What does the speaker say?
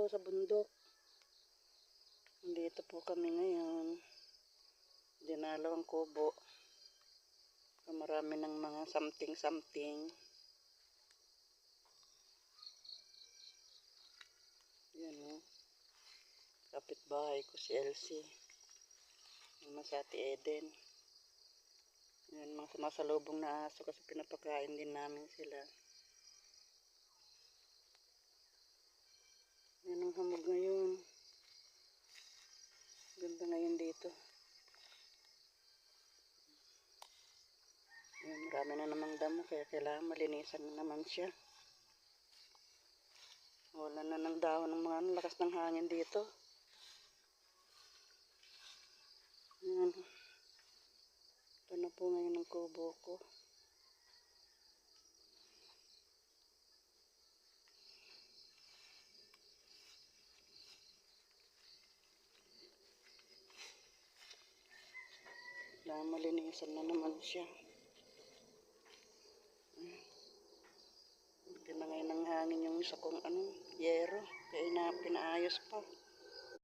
sa bundok. Dito po kami ngayon. Dinalaw ang kubo. Marami ng mga something. Yan o. Kapitbahay ko si Elsie. Yung sa Ate Eden. Yan, mga sumasalubong na aso kasi pinapakain din namin sila. Yan ang hamog ngayon. Ganda ngayon dito. Yan, marami na namang damo kaya kailangan malinisan na naman siya. Wala na ng dahon ng mga lakas ng hangin dito. Yan. Ito na po ngayon ang kubo ko. Kailangan malinisan na naman siya. Hindi na ngayon ang hangin yung isa kong yero. Kaya pinaayos pa.